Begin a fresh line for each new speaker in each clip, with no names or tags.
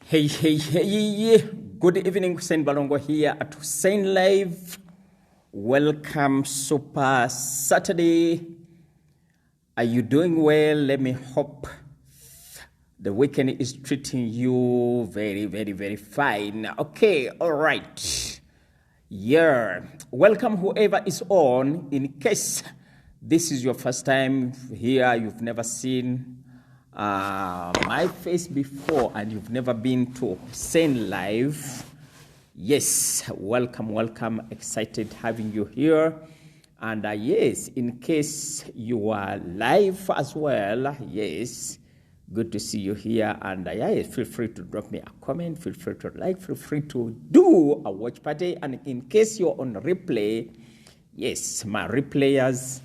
Hey. Good evening, Hussein Balongo here at Hussein Live. Welcome, Super Saturday. Are you doing well? Let me hope the weekend is treating you very fine. Okay, all right. Yeah. Welcome, whoever is on. In case this is your first time here, you've never seen my face before and you've never been to Hussein Live, yes, welcome. Excited having you here. And yes, in case you are live as well, yes, good to see you here. And yes, feel free to drop me a comment, feel free to like, feel free to do a watch party. And in case you're on replay, yes, my replayers,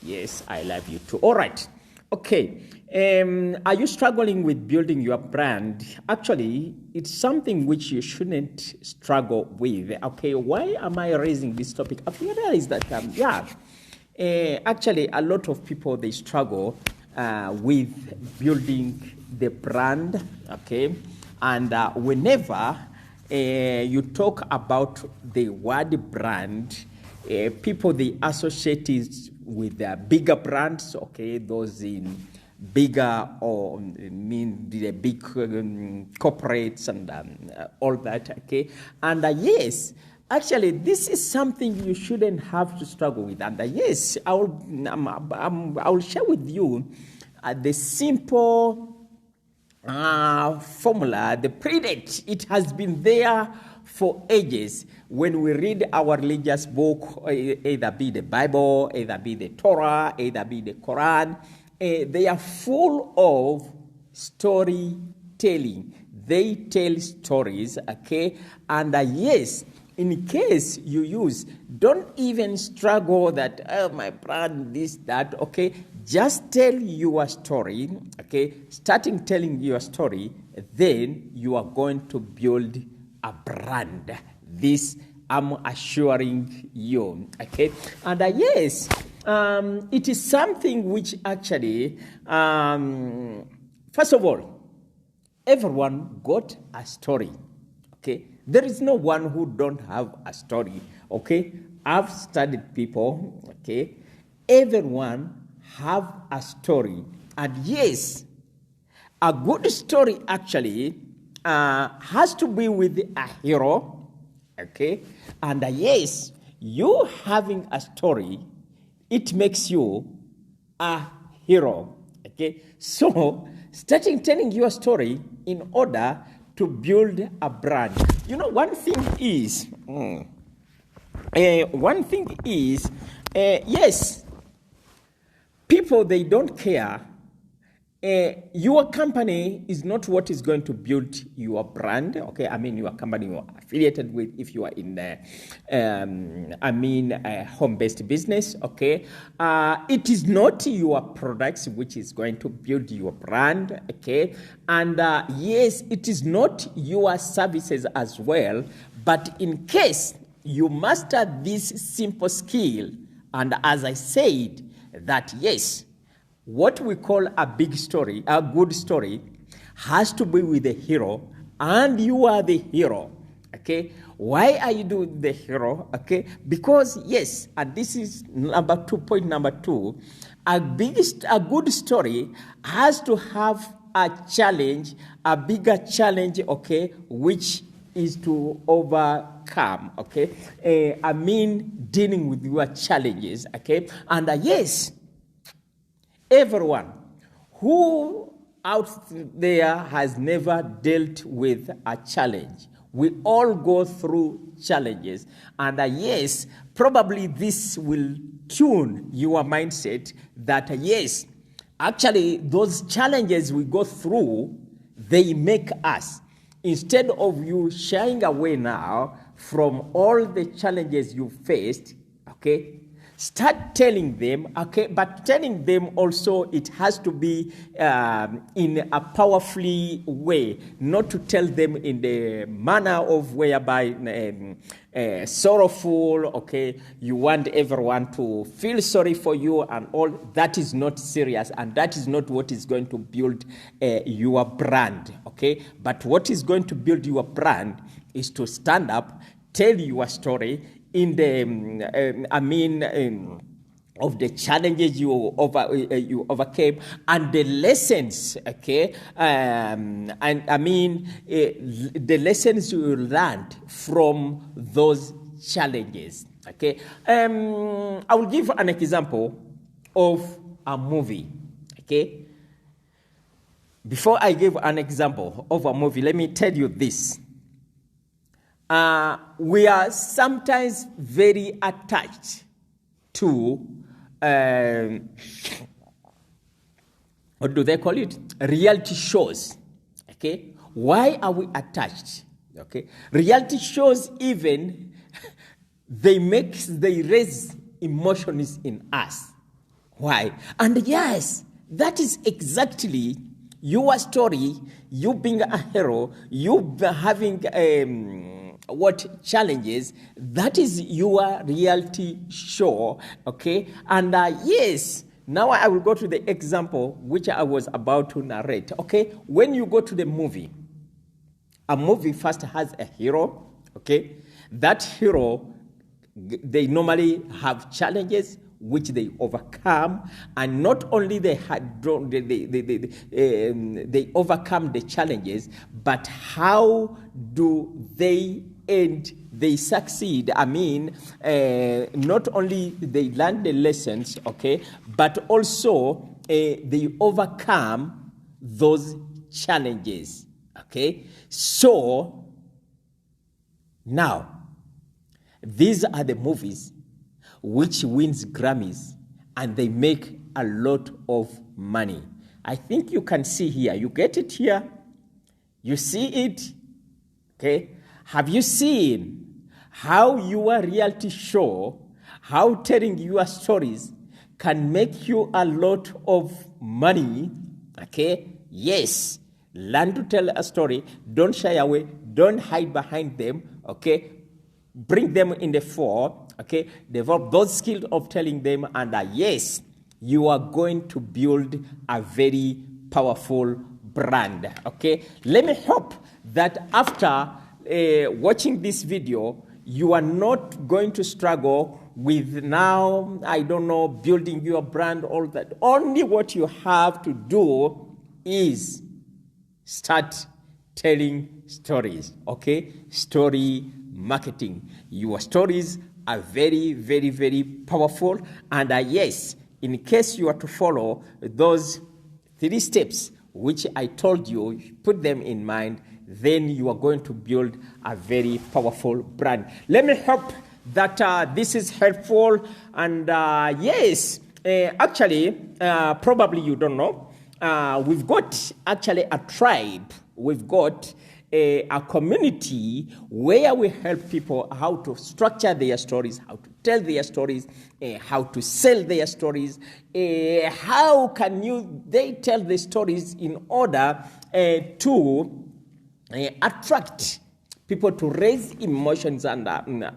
yes, I love you too. All right. Okay. Are you struggling with building your brand? Actually, it's something which you shouldn't struggle with. Okay, why am I raising this topic? I've realized that, actually, a lot of people, they struggle with building the brand, okay? And whenever you talk about the word brand, people, they associate it with bigger brands, okay? Those in bigger or mean the big corporates and all that, okay? And yes, actually, this is something you shouldn't have to struggle with. And yes, I will share with you the simple formula, the predicate. It has been there for ages. When we read our religious book, either be the Bible, either be the Torah, either be the Quran, they are full of storytelling. They tell stories, okay? And yes, in case you use, don't even struggle that, oh, my brand, this, that, okay? Just tell your story, okay? Starting telling your story, then you are going to build a brand. This I'm assuring you, okay? And yes, it is something which actually, first of all, everyone got a story, okay? There is no one who don't have a story, okay? I've studied people, okay? Everyone have a story. And yes, a good story actually has to be with a hero, okay? And yes, you having a story, it makes you a hero, okay? So, starting telling your story in order to build a brand. You know, one thing is, yes, people, they don't care. Your company is not what is going to build your brand, okay? I mean, your company you are affiliated with, if you are in a home-based business, okay? It is not your products which is going to build your brand, okay? And yes, it is not your services as well, but in case you master this simple skill, and as I said, that yes, what we call a big story, a good story, has to be with the hero, and you are the hero, okay? Why are you doing the hero, okay? Because, yes, and this is point number two, a good story has to have a challenge, a bigger challenge, okay, which is to overcome, okay? Dealing with your challenges, okay? And yes, everyone who out there has never dealt with a challenge. We all go through challenges. And yes, probably this will tune your mindset that yes, actually those challenges we go through, they make us. Instead of you shying away now from all the challenges you faced, okay, Start telling them, okay, but telling them also it has to be in a powerfully way, not to tell them in the manner of whereby sorrowful, okay, you want everyone to feel sorry for you and all. That is not serious, and that is not what is going to build your brand, okay? But what is going to build your brand is to stand up, tell your story in the, of the challenges you overcame and the lessons, okay, the lessons you learned from those challenges, okay. I will give an example of a movie, okay. Before I give an example of a movie, let me tell you this. We are sometimes very attached to, what do they call it? Reality shows, okay? Why are we attached, okay? Reality shows even, they raise emotions in us. Why? And yes, that is exactly your story, you being a hero, you having what challenges, that is your reality show, okay? And yes, now I will go to the example which I was about to narrate, okay? When you go to the movie, a movie first has a hero, okay? That hero, they normally have challenges which they overcome, and not only they overcome the challenges, but how do they end? They succeed. I mean, not only they learn the lessons, okay, but also they overcome those challenges, okay. So now, these are the movies which wins Grammys, and they make a lot of money. I think you can see here. You get it here. You see it. Okay. Have you seen how your reality show, how telling your stories can make you a lot of money? Okay. Yes. Learn to tell a story. Don't shy away. Don't hide behind them. Okay. Bring them in the fore, okay? Develop those skills of telling them, and yes, you are going to build a very powerful brand, okay? Let me hope that after watching this video, you are not going to struggle with now, I don't know, building your brand, all that. Only what you have to do is start telling stories, okay? Story marketing. Your stories are very, very, very powerful. And yes, in case you are to follow those 3 steps which I told you, put them in mind, then you are going to build a very powerful brand. Let me hope that this is helpful. And yes, actually, probably you don't know, we've got actually a tribe. We've got a community where we help people how to structure their stories, how to tell their stories, how to sell their stories, how can they tell the stories in order to attract people, to raise emotions and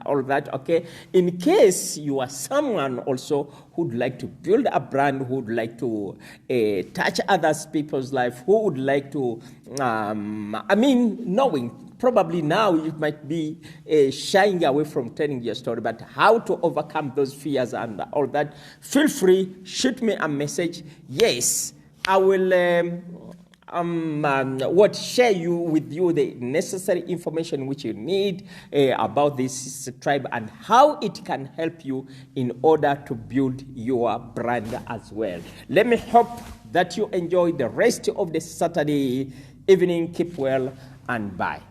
all that, okay? In case you are someone also who would like to build a brand, who would like to touch others people's life, who would like to, knowing, probably now you might be shying away from telling your story, but how to overcome those fears and all that, feel free, shoot me a message. Yes, I will share with you the necessary information which you need about this tribe and how it can help you in order to build your brand as well. Let me hope that you enjoy the rest of the Saturday evening. Keep well and bye.